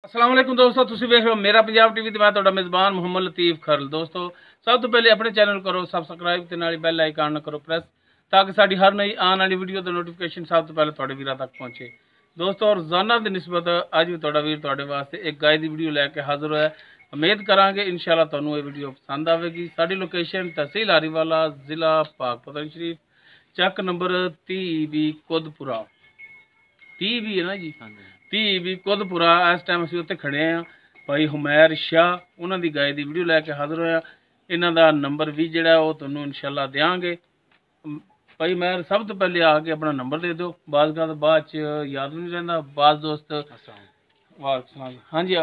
अस्सलाम वालेकुम दोस्तों, तुसी वेख रहे हो मेरा पंजाब टीवी ते मैं तुहाडा मेज़बान मुहम्मद लतीफ़ खरल। दोस्तों सब तो पहले अपने चैनल करो सबसक्राइब ते नाल बैल आइकन करो प्रेस ताकि साडी हर नई आने वाली वीडियो दी नोटिफिकेशन सब तो पहले तुहाडे वीरां तक पहुंचे। दोस्तों रोजाना की निस्बत अज भी तुहाडा वीर तुहाडे वास्ते एक गाय की वीडियो लैके हाजिर होया। उम्मीद करांगे इंशाअल्लाह तुहानू ये वीडियो पसंद आएगी। साडी लोकेशन तहसील हारीवाला, जिला पाकपतन शरीफ, चक नंबर 30 कोदपुरा 30 भी है ना जी, 30 भी कोदपुरा। इस टाइम असीं उत्थे खड़े हाँ। भाई हुमैर शाह उन्हां दी गाय दी वीडियो लैके हाजिर होया। इन्हां दा नंबर भी जिहड़ा वो तुहानू इंशाअल्लाह देंगे। भाई मैं सब तो पहले आके अपना नंबर दे दो, बाज़ गल्ल बाद च याद नहीं रहिंदा। बाज़ दोस्त हाँ जी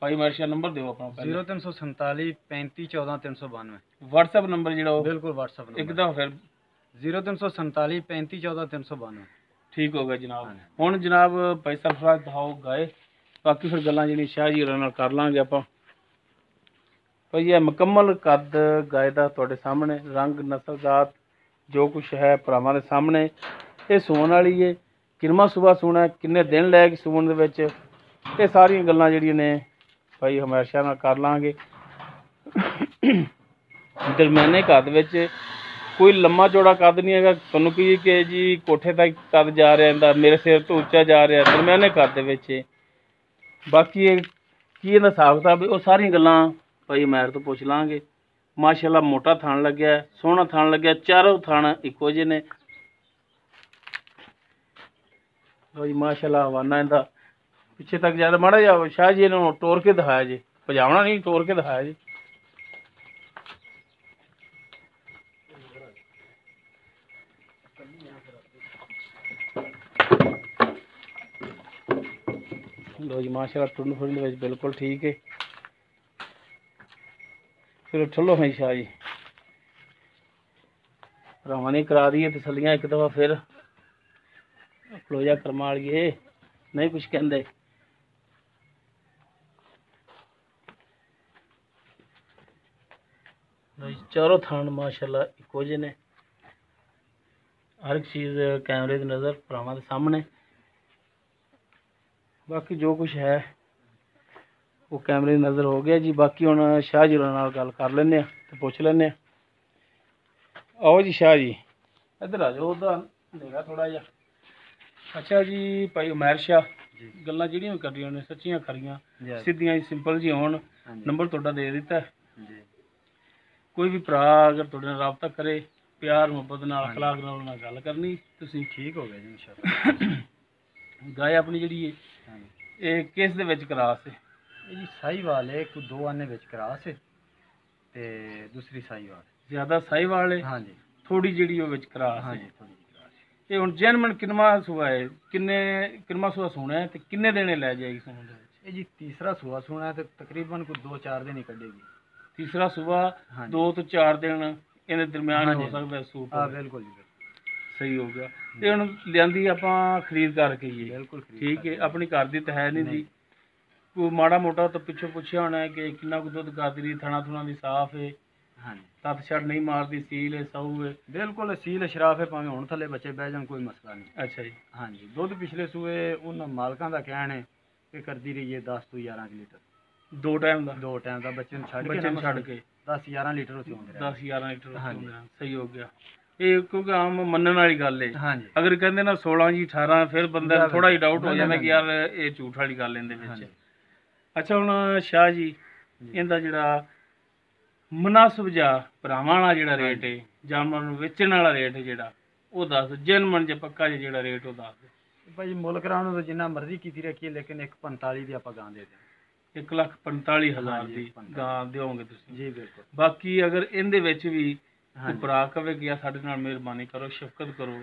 भाई मैर शाह नंबर दो अपना 0347 35 14 392 व्हाट्सएप नंबर जिहड़ा बिल्कुल व्हाट्सएप एक दफा फिर 0347 35 14 392 ठीक हो गया जनाब। हुण जनाब भाई सरफराज दिखाओ गाय, बाकी फिर गल्लां जिहड़ियां शाह जी होरां नाल कर लांगे आपां। भाई ये मुकम्मल कद गाय दा तुहाडे सामने, रंग नस्ल जात जो कुछ है भरावां दे सामने। ये सूण वाली है, किनवा सूबा सूण है, किन्ने दिन लैग सूण दे विच, ये सारियां गल्लां जिहड़ियां ने भाई हुमैर शाह नाल कर लांगे। दरम्याने कद विच कोई लम्मा चौड़ा कद नहीं है। तुहानू कि जी कोठे तक कद जा रहा, मेरे सिर तो उच्चा जा रहा, दरम्याने कद दे विच। बाकी की इहदा हिसाब किताब वो सारियां गल्लां भाई मैर तो पुछ लांगे। माशाअल्लाह मोटा थान लग्या, सोहना थान लग्या, चारों थान इक्को जे ने। लो जी माशाअल्लाह हवाना इहदा पिछे तक जा रहा। माड़ा जा शाह जी इन्होंने टोर के दिखाया जी, भजावना नहीं टोर के दिखाया जी। लो जी माशाअल्लाह टुंड फुंड में बिल्कुल ठीक है। फिर ठलो है शाह जी भरावां ने करा दी है तसलियां एक दफा फिर खलोजा करमा लिए नहीं कुछ कहते। चारों थान माशाअल्लाह इक्को जे ने, हर एक चीज़ कैमरे की नज़र भरावां दे सामने। बाकी जो कुछ है वो कैमरे की नज़र हो गया जी। बाकी हुण शाह जी नाल गल कर लैने ते पुछ लैने। आओ जी शाह जी इधर आ जाओ, उदा देगा थोड़ा जा। अच्छा जी भाई उमैर शाह गल्लां जिहड़ियां करदियां ने सच्चियां खरियां सीधियां सिंपल जी होण। नंबर तुहाडा दे दिता है। कोई भी भरा अगर तुहाडे नाल राबता करे प्यार मुहब्बत नाल अखलाक नाल गल करनी तुसीं ठीक हो गया जी इंशाअल्लाह। गाय अपनी जिहड़ी है ये किस दे विच क्रास है? ये जी साहीवाल है, कोई 2 आने विच क्रास है ते दूसरी साहीवाल। ज्यादा साहीवाल है? हाँ जी। थोड़ी जिहड़ी वो विच क्रास है? हाँ जी थोड़ी क्रास। ये हुण जैनमन किनवा सूआ है, किनवा सूआ सूना है ते किन्ने दिन लै जाएगी सूण दे विच? ये जी तीसरा सूआ सूना है ते तकरीबन कोई 2-4 दिन ही कढेगी। तीसरा सूआ 2 तो 4 दिन इहदे दरम्यान हो सकदा है सूप। हाँ बिल्कुल जी सही हो गया। ये हुण लियांदी आपां खरीद करके ही है? बिल्कुल ठीक है। अपनी घर दी ते है नहीं जी? कोई माड़ा मोटा तो पिछों पुछया होना है कि किन्ना कुछ दुध करदी, थणा थुणा दी साफ है? हाँ तत छड़ नहीं मारती, सील है, सहू है? बिल्कुल सील शराफ है, भावें हुण थले बच्चे बह जाण कोई मसला नहीं। अच्छा जी। हाँ जी। दुध पिछले सूए उन्हां मालकां दा कहण है कि करदी रही है 10 तो 11 लीटर 2 टाइम दा? 2 टाइम दा बच्चे छड़ के 10-11 लीटर होती होंगे। 10-11 लीटर। हाँ जी सही हो गया। ये क्योंकि आम मनण वाली गल है। हाँ जी। अगर कहंदे ना 16 जी 18 फिर बंदे थोड़ा ही डाउट हो जाता कि यार ये झूठ वाली गल इहदे विच। अच्छा हुण शाह जी इहदा जिहड़ा मुनासिब जा भरावां वाला जिहड़ा रेट है जानवर नूं वेचण वाला रेट जिहड़ा वो दस जेनमन जे पक्का जिहड़ा रेट वो दस। भाई मुल कराउण तो जिन्ना मर्जी कीती रखिए लेकिन 145 दी आपां गां दे दें। 1,45,000 दी गां देओगे तुसीं? जी बिल्कुल। बाकी अगर इहदे विच भी कोई भरा कवे कि यार साडे नाल मेहरबानी करो, शफकत करो,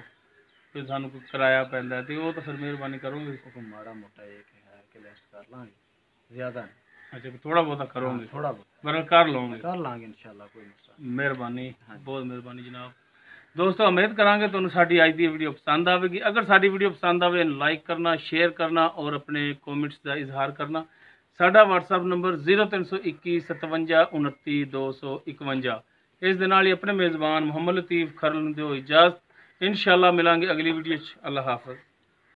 फिर सानूं कोई किराया पैंदा है ते वो तो फिर मेहरबानी करोगे? कोई माड़ा मोटा एक है कि लेस कर लांगे, ज्यादा नहीं। अच्छा थोड़ा बहुत करोगे? थोड़ा बहुत मगर कर लांगे इंशाल्लाह, कोई मसला। मेहरबानी, बहुत मेहरबानी जनाब। दोस्तों उम्मीद करांगे तुहानूं साडी अज दी वीडियो पसंद आवेगी। अगर साडी वीडियो पसंद आवे लाइक करना, शेयर करना और अपने कॉमेंट्स का इजहार करना। साडा व्हाट्सएप नंबर 0321 57 29 251। इस दे नाल ही अपने मेज़बान मुहम्मद लतीफ़ खरल नूं दिओ इजाज़त। इंशाअल्लाह मिलांगे अगली वीडियो च। अल्लाह हाफ़िज़।